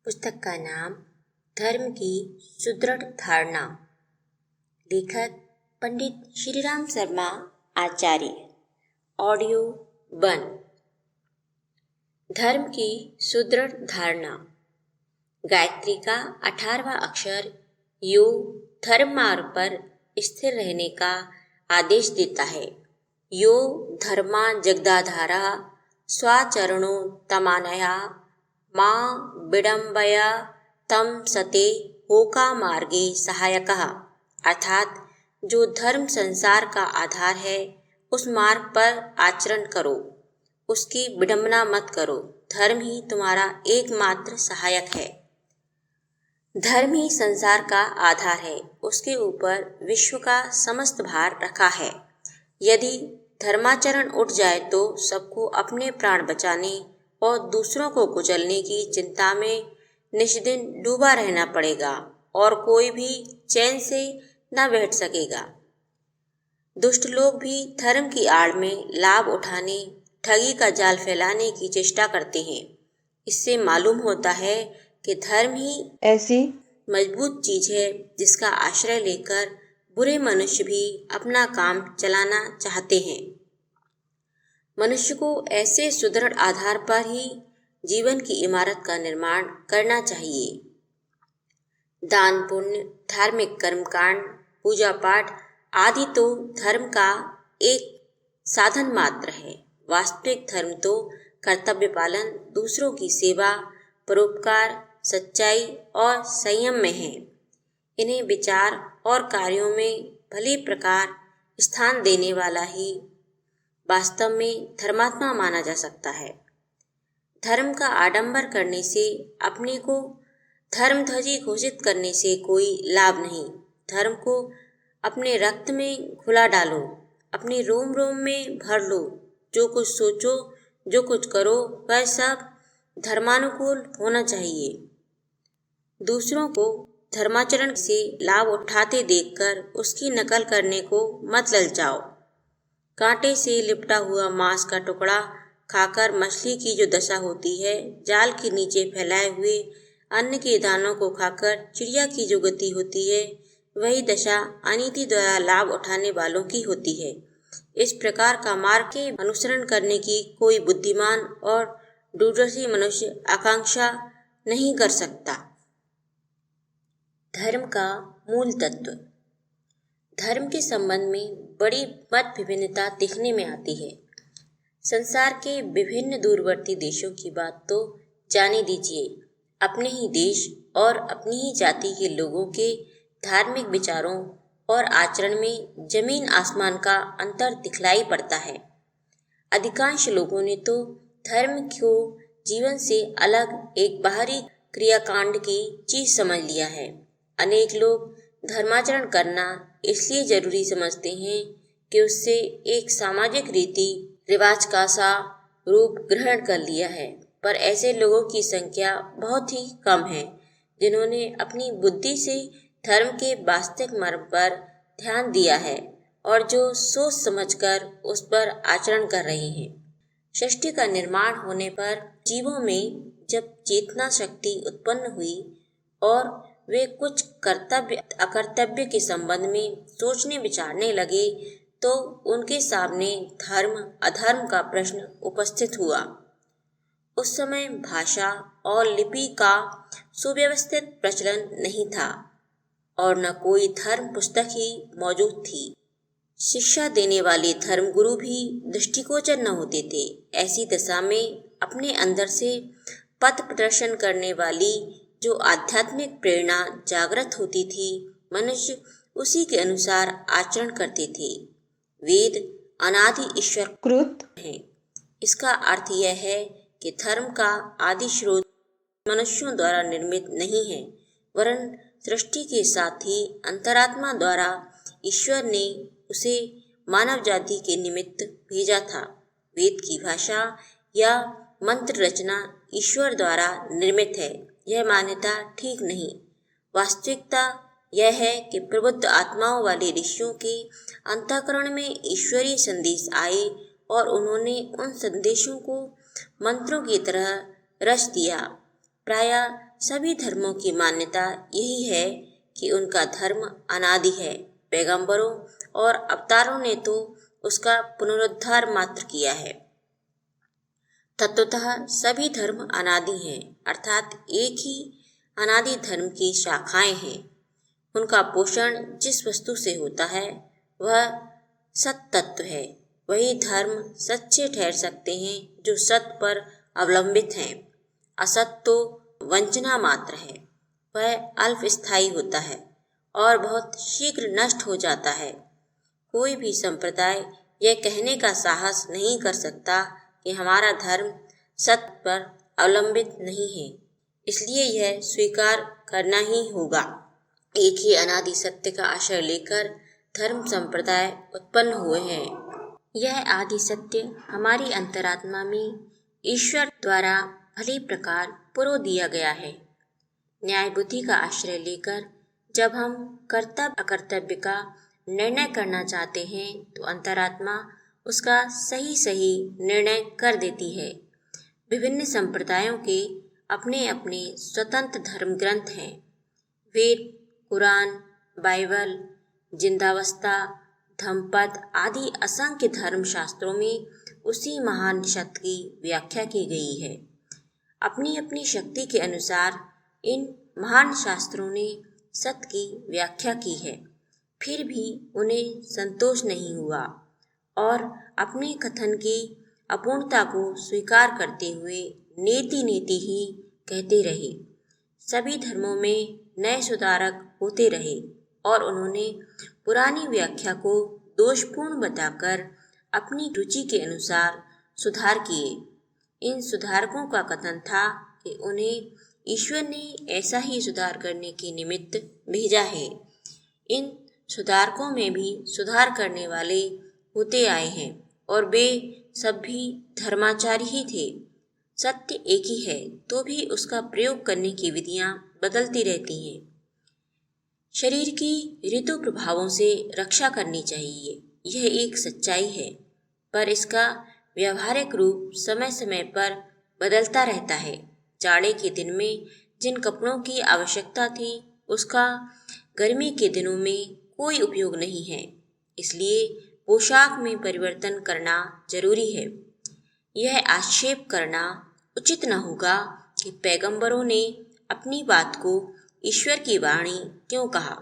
पुस्तक का नाम धर्म की सुदृढ़ धारणा। लेखक पंडित श्रीराम शर्मा आचार्य। ऑडियो 1। धर्म की सुदृढ़ धारणा। गायत्री का 18वां अक्षर यो धर्म मार्ग पर स्थिर रहने का आदेश देता है। यो धर्मा जगदाधारा स्वाचरणो तमानया मां विडम्बया तम सते होका मार्गे सहायकः। अर्थात जो धर्म संसार का आधार है उस मार्ग पर आचरण करो, उसकी विडंबना मत करो। धर्म ही तुम्हारा एकमात्र सहायक है। धर्म ही संसार का आधार है, उसके ऊपर विश्व का समस्त भार रखा है। यदि धर्माचरण उठ जाए तो सबको अपने प्राण बचाने और दूसरों को कुचलने की चिंता में निष्दिन डूबा रहना पड़ेगा और कोई भी चैन से न बैठ सकेगा। दुष्ट लोग भी धर्म की आड़ में लाभ उठाने, ठगी का जाल फैलाने की चेष्टा करते हैं। इससे मालूम होता है कि धर्म ही ऐसी मजबूत चीज है जिसका आश्रय लेकर बुरे मनुष्य भी अपना काम चलाना चाहते हैं। मनुष्य को ऐसे सुदृढ़ आधार पर ही जीवन की इमारत का निर्माण करना चाहिए। दान पुण्य, धार्मिक कर्मकांड, पूजा पाठ आदि तो धर्म का एक साधन मात्र है। वास्तविक धर्म तो कर्तव्य पालन, दूसरों की सेवा, परोपकार, सच्चाई और संयम में है। इन्हें विचार और कार्यों में भली प्रकार स्थान देने वाला ही वास्तव में धर्मात्मा माना जा सकता है। धर्म का आडंबर करने से, अपने को धर्मध्वजी घोषित करने से कोई लाभ नहीं। धर्म को अपने रक्त में घुला डालो, अपने रोम रोम में भर लो। जो कुछ सोचो, जो कुछ करो, वह सब धर्मानुकूल होना चाहिए। दूसरों को धर्माचरण से लाभ उठाते देखकर उसकी नकल करने को मत ललचाओ। कांटे से लिपटा हुआ मांस का टुकड़ा खाकर मछली की जो दशा होती है, जाल के नीचे फैलाए हुए अन्न के दानों को खाकर चिड़िया की जो गति होती है, वही दशा अनीति द्वारा लाभ उठाने वालों की होती है। इस प्रकार का मार्ग के अनुसरण करने की कोई बुद्धिमान और दूरदर्शी मनुष्य आकांक्षा नहीं कर सकता। धर्म का मूल तत्व। धर्म के संबंध में बड़ी मत विभिन्नता देखने में आती है। संसार के विभिन्न दूरवर्ती देशों की बात तो जाने दीजिए। अपने ही देश और अपनी ही जाति के लोगों के धार्मिक विचारों और आचरण में जमीन आसमान का अंतर दिखलाई पड़ता है। अधिकांश लोगों ने तो धर्म को जीवन से अलग एक बाहरी क्रियाकांड की चीज समझ लिया है। अनेक लोग धर्माचरण करना इसलिए जरूरी समझते हैं कि उससे एक सामाजिक रीति रिवाज का सा रूप ग्रहण कर लिया है, पर ऐसे लोगों की संख्या बहुत ही कम है जिन्होंने अपनी बुद्धि से धर्म के वास्तविक मर्म पर ध्यान दिया है और जो सोच समझकर उस पर आचरण कर रहे हैं। सृष्टि का निर्माण होने पर जीवों में जब चेतना शक्ति उत्पन्न हुई और वे कुछ कर्तव्य अकर्तव्य के संबंध में सोचने विचारने लगे तो उनके सामने धर्म अधर्म का प्रश्न उपस्थित हुआ। उस समय भाषा और लिपि का सुव्यवस्थित प्रचलन नहीं था और न कोई धर्म पुस्तक ही मौजूद थी। शिक्षा देने वाले धर्मगुरु भी दृष्टिगोचर न होते थे। ऐसी दशा में अपने अंदर से पथ प्रदर्शन करने वाली जो आध्यात्मिक प्रेरणा जागृत होती थी, मनुष्य उसी के अनुसार आचरण करते थे। वेद अनादि ईश्वर कृत है। इसका अर्थ यह है कि धर्म का आदि स्रोत मनुष्यों द्वारा निर्मित नहीं है, वरन सृष्टि के साथ ही अंतरात्मा द्वारा ईश्वर ने उसे मानव जाति के निमित्त भेजा था। वेद की भाषा या मंत्र रचना ईश्वर द्वारा निर्मित है, यह मान्यता ठीक नहीं। वास्तविकता यह है कि प्रबुद्ध आत्माओं वाले ऋषियों के अंतःकरण में ईश्वरीय संदेश आए और उन्होंने उन संदेशों को मंत्रों की तरह रच दिया। प्रायः सभी धर्मों की मान्यता यही है कि उनका धर्म अनादि है। पैगंबरों और अवतारों ने तो उसका पुनरुद्धार मात्र किया है। तत्वतः सभी धर्म अनादि हैं, अर्थात एक ही अनादि धर्म की शाखाएं हैं। उनका पोषण जिस वस्तु से होता है वह सत तत्व है। वही धर्म सच्चे ठहर सकते हैं जो सत पर अवलंबित हैं। असत तो वंचना मात्र है, वह अल्पस्थायी होता है और बहुत शीघ्र नष्ट हो जाता है। कोई भी संप्रदाय यह कहने का साहस नहीं कर सकता कि हमारा धर्म सत्य पर अवलंबित नहीं है, इसलिए यह स्वीकार करना ही होगा। एक ही अनादि सत्य का आश्रय लेकर धर्म संप्रदाय उत्पन्न हुए हैं। यह आदि सत्य हमारी अंतरात्मा में ईश्वर द्वारा भली प्रकार पुरो दिया गया है। न्याय बुद्धि का आश्रय लेकर जब हम कर्तव्य अकर्तव्य का निर्णय करना चाहते हैं तो अंतरात्मा उसका सही सही निर्णय कर देती है। विभिन्न संप्रदायों के अपने अपने स्वतंत्र धर्म ग्रंथ हैं। वेद, कुरान, बाइबल, जिंदावस्ता, धम्मपद आदि असंख्य धर्म शास्त्रों में उसी महान सत्य की व्याख्या की गई है। अपनी अपनी शक्ति के अनुसार इन महान शास्त्रों ने सत्य की व्याख्या की है, फिर भी उन्हें संतोष नहीं हुआ और अपने कथन की अपूर्णता को स्वीकार करते हुए नेति नेति ही कहते रहे। सभी धर्मों में नए सुधारक होते रहे और उन्होंने पुरानी व्याख्या को दोषपूर्ण बताकर अपनी रुचि के अनुसार सुधार किए। इन सुधारकों का कथन था कि उन्हें ईश्वर ने ऐसा ही सुधार करने के निमित्त भेजा है। इन सुधारकों में भी सुधार करने वाले होते आए हैं और वे सब भी धर्माचारी ही थे। सत्य एक ही है तो भी उसका प्रयोग करने की विधियां बदलती रहती हैं। शरीर की ऋतु प्रभावों से रक्षा करनी चाहिए, यह एक सच्चाई है, पर इसका व्यावहारिक रूप समय समय पर बदलता रहता है। जाड़े के दिन में जिन कपड़ों की आवश्यकता थी उसका गर्मी के दिनों में कोई उपयोग नहीं है, इसलिए पोशाक में परिवर्तन करना जरूरी है। यह आक्षेप करना उचित न होगा कि पैगंबरों ने अपनी बात को ईश्वर की वाणी क्यों कहा।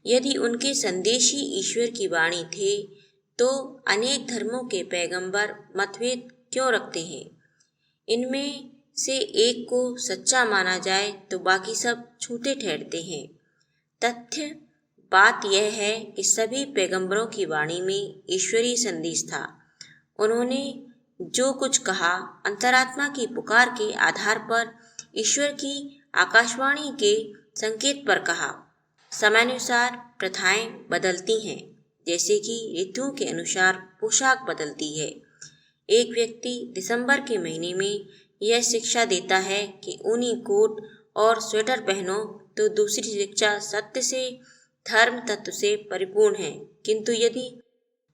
यदि उनके संदेश ही ईश्वर की वाणी थे तो अनेक धर्मों के पैगंबर मतभेद क्यों रखते हैं। इनमें से एक को सच्चा माना जाए तो बाकी सब झूठे ठहरते हैं। तथ्य बात यह है कि सभी पैगंबरों की वाणी में ईश्वरीय संदेश था। उन्होंने जो कुछ कहा अंतरात्मा की पुकार के आधार पर ईश्वर की आकाशवाणी के संकेत पर कहा। समयानुसार प्रथाएं बदलती हैं, जैसे कि ऋतुओं के अनुसार पोशाक बदलती है। एक व्यक्ति दिसंबर के महीने में यह शिक्षा देता है कि ऊनी कोट और स्वेटर पहनो तो दूसरी शिक्षा सत्य से धर्म तत्व से परिपूर्ण है। किंतु यदि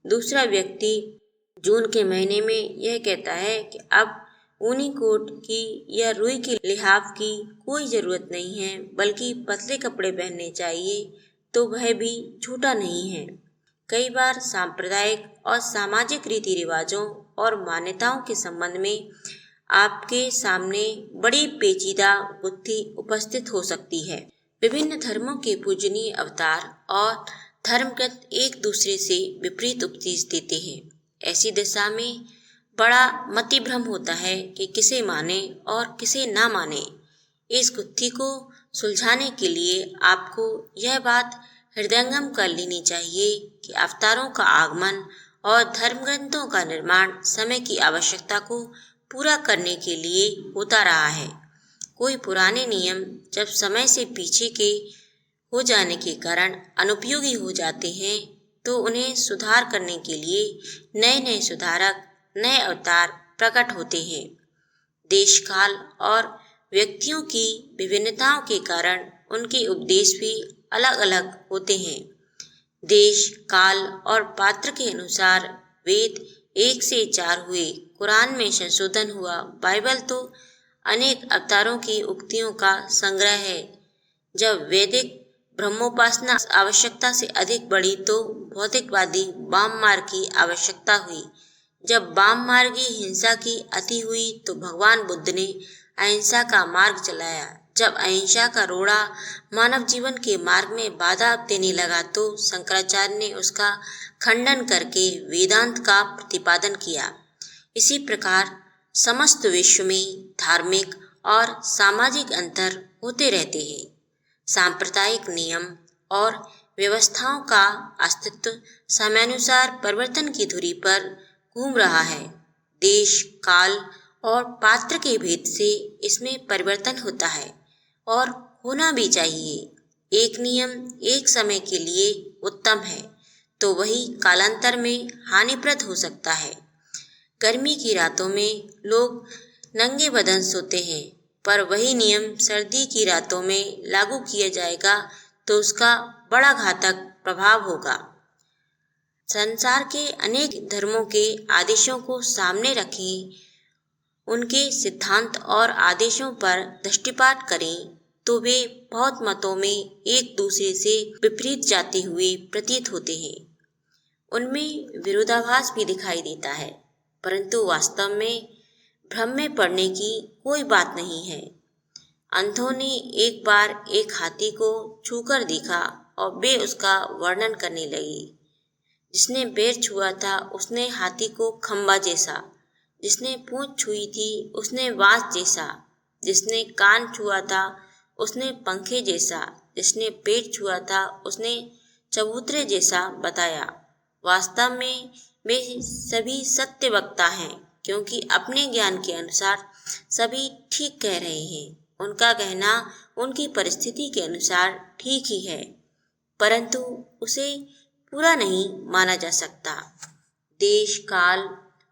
दूसरा व्यक्ति जून के महीने में यह कहता है कि अब ऊनी कोट की या रुई के लिहाफ की कोई जरूरत नहीं है बल्कि पतले कपड़े पहनने चाहिए, तो वह भी झूठा नहीं है। कई बार सांप्रदायिक और सामाजिक रीति रिवाजों और मान्यताओं के संबंध में आपके सामने बड़ी पेचीदा बुद्धि उपस्थित हो सकती है। विभिन्न धर्मों के पूजनीय अवतार और धर्मग्रंथ एक दूसरे से विपरीत उपदेश देते हैं। ऐसी दशा में बड़ा मतिभ्रम होता है कि किसे माने और किसे ना माने। इस गुत्थी को सुलझाने के लिए आपको यह बात हृदयंगम कर लेनी चाहिए कि अवतारों का आगमन और धर्मग्रंथों का निर्माण समय की आवश्यकता को पूरा करने के लिए होता रहा है। कोई पुराने नियम जब समय से पीछे के हो जाने के कारण अनुपयोगी हो जाते हैं तो उन्हें सुधार करने के लिए नए नए सुधारक, नए अवतार प्रकट होते हैं। देश काल और व्यक्तियों की विभिन्नताओं के कारण उनके उपदेश भी अलग अलग होते हैं। देश, काल और पात्र के अनुसार वेद 1 से 4 हुए, कुरान में संशोधन हुआ, बाइबल तो अनेक अवतारों की उक्तियों का संग्रह है। जब वैदिक ब्रह्मोपासना आवश्यकता से अधिक बढ़ी तो भौतिकवादी वाम मार्ग की आवश्यकता हुई। जब वाम मार्गी हिंसा की अति हुई तो भगवान बुद्ध ने अहिंसा का मार्ग चलाया। जब अहिंसा का रोड़ा मानव जीवन के मार्ग में बाधा देने लगा तो शंकराचार्य ने उसका खंडन करके वेदांत का प्रतिपादन किया। इसी प्रकार समस्त विश्व में धार्मिक और सामाजिक अंतर होते रहते हैं। सांप्रदायिक नियम और व्यवस्थाओं का अस्तित्व समयानुसार परिवर्तन की धुरी पर घूम रहा है। देश, काल और पात्र के भेद से इसमें परिवर्तन होता है और होना भी चाहिए। एक नियम एक समय के लिए उत्तम है तो वही कालांतर में हानिप्रद हो सकता है। गर्मी की रातों में लोग नंगे बदन सोते हैं, पर वही नियम सर्दी की रातों में लागू किया जाएगा तो उसका बड़ा घातक प्रभाव होगा। संसार के अनेक धर्मों के आदेशों को सामने रखें, उनके सिद्धांत और आदेशों पर दृष्टिपात करें तो वे बहुत मतों में एक दूसरे से विपरीत जाते हुए प्रतीत होते हैं। उनमें विरोधाभास भी दिखाई देता है, परंतु वास्तव में भ्रम में पड़ने की कोई बात नहीं है। अंधों ने एक बार एक हाथी को छूकर देखा और वे उसका वर्णन करने लगे। जिसने पैर छुआ था उसने हाथी को खंबा जैसा, जिसने पूंछ छुई थी उसने बांस जैसा, जिसने कान छुआ था उसने पंखे जैसा, जिसने पेट छुआ था उसने चबूतरे जैसा बताया। वास्तव में वे सभी सत्य वक्ता हैं, क्योंकि अपने ज्ञान के अनुसार सभी ठीक कह रहे हैं। उनका कहना उनकी परिस्थिति के अनुसार ठीक ही है, परंतु उसे पूरा नहीं माना जा सकता। देश, काल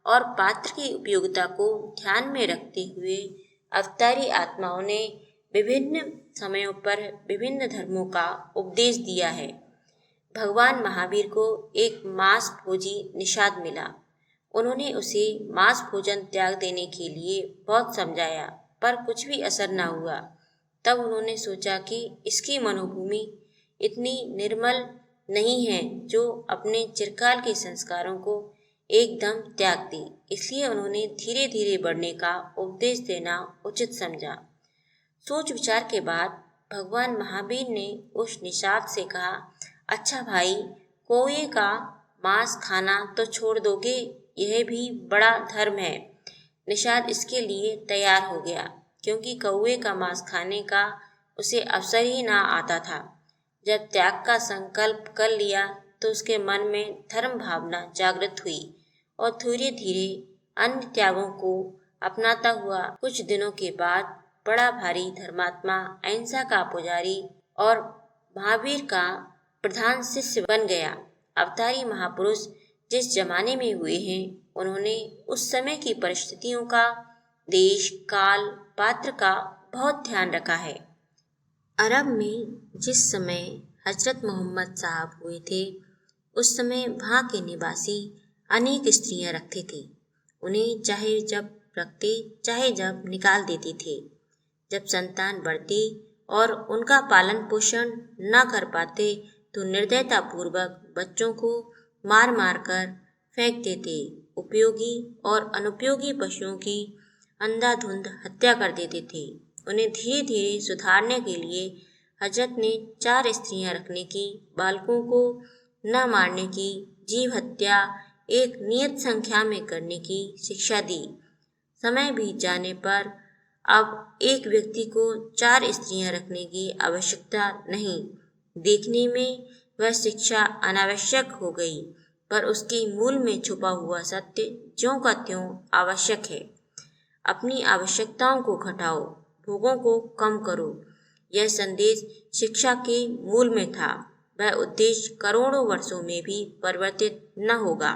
और पात्र की उपयोगिता को ध्यान में रखते हुए अवतारी आत्माओं ने विभिन्न समयों पर विभिन्न धर्मों का उपदेश दिया है। भगवान महावीर को एक मांस भोजी निषाद मिला। उन्होंने उसे मांस भोजन त्याग देने के लिए बहुत समझाया, पर कुछ भी असर न हुआ। तब उन्होंने सोचा कि इसकी मनोभूमि इतनी निर्मल नहीं है जो अपने चिरकाल के संस्कारों को एकदम त्याग दे। इसलिए उन्होंने धीरे धीरे बढ़ने का उपदेश देना उचित समझा। सोच विचार के बाद भगवान महावीर ने उस निषाद से कहा, अच्छा भाई, कौवे का मांस खाना तो छोड़ दोगे, यह भी बड़ा धर्म है। निषाद इसके लिए तैयार हो गया, क्योंकि कौवे का मांस खाने का उसे अवसर ही ना आता था। जब त्याग का संकल्प कर लिया तो उसके मन में धर्म भावना जागृत हुई और धीरे धीरे अन्य त्यागों को अपनाता हुआ कुछ दिनों के बाद बड़ा भारी धर्मात्मा, अहिंसा का पुजारी और महावीर का प्रधान शिष्य बन गया। अवतारी महापुरुष जिस जमाने में हुए हैं, उन्होंने उस समय की परिस्थितियों का, देश, काल, पात्र का बहुत ध्यान रखा है। अरब में जिस समय हजरत मोहम्मद साहब हुए थे, उस समय वहाँ के निवासी अनेक स्त्रियाँ रखते थे। उन्हें चाहे जब रखते चाहे जब निकाल देते थे। जब संतान बढ़ती और उनका पालन पोषण न कर पाते तो निर्दयतापूर्वक बच्चों को मार मार कर फेंक देते। उपयोगी और अनुपयोगी पशुओं की अंधाधुंध हत्या कर देते थे। उन्हें धीरे धीरे सुधारने के लिए हजरत ने 4 स्त्रियां रखने की, बालकों को न मारने की, जीव हत्या एक नियत संख्या में करने की शिक्षा दी। समय बीत जाने पर अब एक व्यक्ति को 4 स्त्रियां रखने की आवश्यकता नहीं। देखने में वह शिक्षा अनावश्यक हो गई, पर उसके मूल में छुपा हुआ सत्य ज्यों का त्यों आवश्यक है। अपनी आवश्यकताओं को घटाओ, भोगों को कम करो। यह संदेश शिक्षा के मूल में था। वह उद्देश्य करोड़ों वर्षों में भी परिवर्तित न होगा।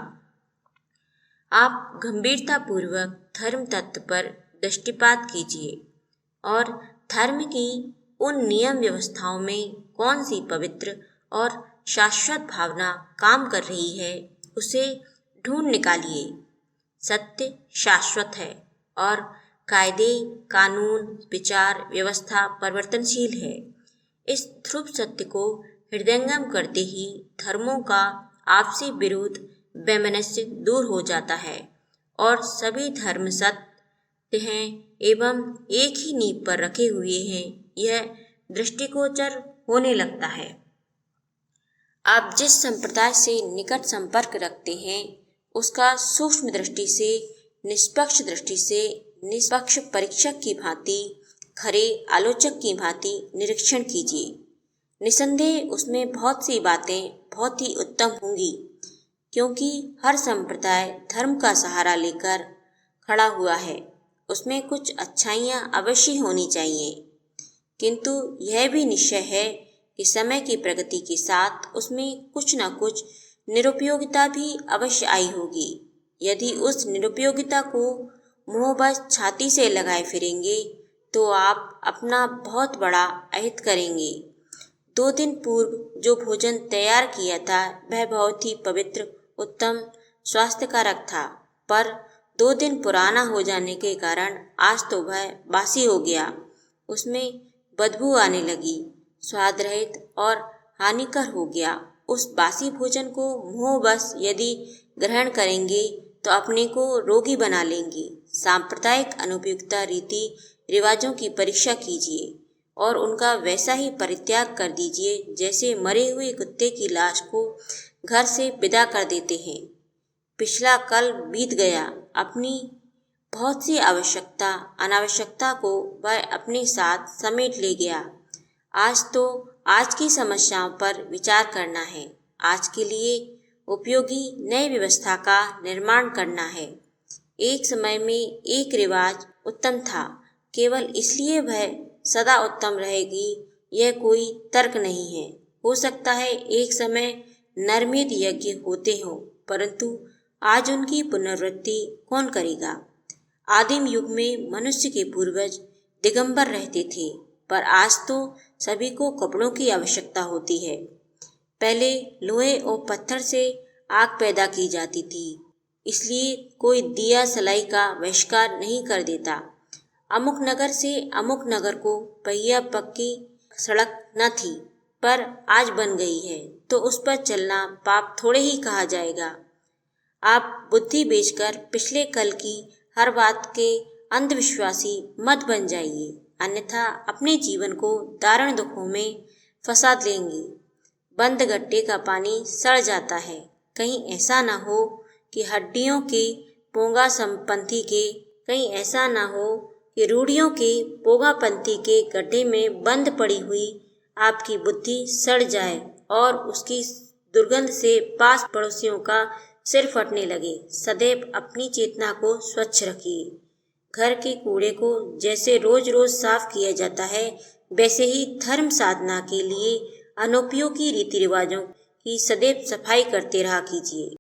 आप गंभीरतापूर्वक धर्म तत्व पर दृष्टिपात कीजिए और धर्म की उन नियम व्यवस्थाओं में कौन सी पवित्र और शाश्वत भावना काम कर रही है, उसे ढूंढ निकालिए। सत्य शाश्वत है और कायदे, कानून, विचार, व्यवस्था परिवर्तनशील है। इस ध्रुव सत्य को हृदयंगम करते ही धर्मों का आपसी विरोध वैमनस्य दूर हो जाता है और सभी धर्म सत्य हैं एवं एक ही नींव पर रखे हुए हैं, यह दृष्टिगोचर होने लगता है। आप जिस संप्रदाय से निकट संपर्क रखते हैं उसका सूक्ष्म दृष्टि से, निष्पक्ष दृष्टि से, निष्पक्ष परीक्षक की भांति, खरे आलोचक की भांति निरीक्षण कीजिए। निसंदेह उसमें बहुत सी बातें बहुत ही उत्तम होंगी, क्योंकि हर संप्रदाय धर्म का सहारा लेकर खड़ा हुआ है। उसमें कुछ अच्छाइयाँ अवश्य होनी चाहिए, किंतु यह भी निश्चय है कि समय की प्रगति के साथ उसमें कुछ न कुछ निरुपयोगिता भी अवश्य आई होगी। यदि उस निरुपयोगिता को मोहबस छाती से लगाए फिरेंगे तो आप अपना बहुत बड़ा अहित करेंगे। 2 दिन पूर्व जो भोजन तैयार किया था वह बहुत ही पवित्र, उत्तम, स्वास्थ्यकारक था, पर 2 दिन पुराना हो जाने के कारण आज तो वह बासी हो गया। उसमें बदबू आने लगी, स्वाद रहित और हानिकर हो गया। उस बासी भोजन को मोहबस यदि ग्रहण करेंगे तो अपने को रोगी बना लेंगे। सांप्रदायिक अनुपयुक्ता रीति रिवाजों की परीक्षा कीजिए और उनका वैसा ही परित्याग कर दीजिए जैसे मरे हुए कुत्ते की लाश को घर से विदा कर देते हैं। पिछला कल बीत गया, अपनी बहुत सी आवश्यकता अनावश्यकता को वह अपने साथ समेट ले गया। आज तो आज की समस्याओं पर विचार करना है, आज के लिए उपयोगी नई व्यवस्था का निर्माण करना है। एक समय में एक रिवाज उत्तम था, केवल इसलिए वह सदा उत्तम रहेगी यह कोई तर्क नहीं है। हो सकता है एक समय नरमेध यज्ञ होते हों, परंतु आज उनकी पुनरावृत्ति कौन करेगा। आदिम युग में मनुष्य के पूर्वज दिगंबर रहते थे, पर आज तो सभी को कपड़ों की आवश्यकता होती है। पहले लोहे और पत्थर से आग पैदा की जाती थी, इसलिए कोई दिया सलाई का बहिष्कार नहीं कर देता। अमुक नगर से अमुक नगर को पहिया पक्की सड़क न थी, पर आज बन गई है, तो उस पर चलना पाप थोड़े ही कहा जाएगा। आप बुद्धि बेचकर पिछले कल की हर बात के अंधविश्वासी मत बन जाइए, अन्यथा अपने जीवन को दारुण दुखों में फंसा लेंगे। बंद गड्ढे का पानी सड़ जाता है, कहीं ऐसा ना हो कि हड्डियों के पोंगा संपंथी के, कहीं ऐसा ना हो कि रूढ़ियों के पोगापंथी के गड्ढे में बंद पड़ी हुई आपकी बुद्धि सड़ जाए और उसकी दुर्गंध से पास पड़ोसियों का सिर फटने लगे। सदैव अपनी चेतना को स्वच्छ रखिए। घर के कूड़े को जैसे रोज रोज साफ किया जाता है, वैसे ही धर्म साधना के लिए अनुपयोगी रीति रिवाजों की सदैव सफाई करते रहा कीजिए।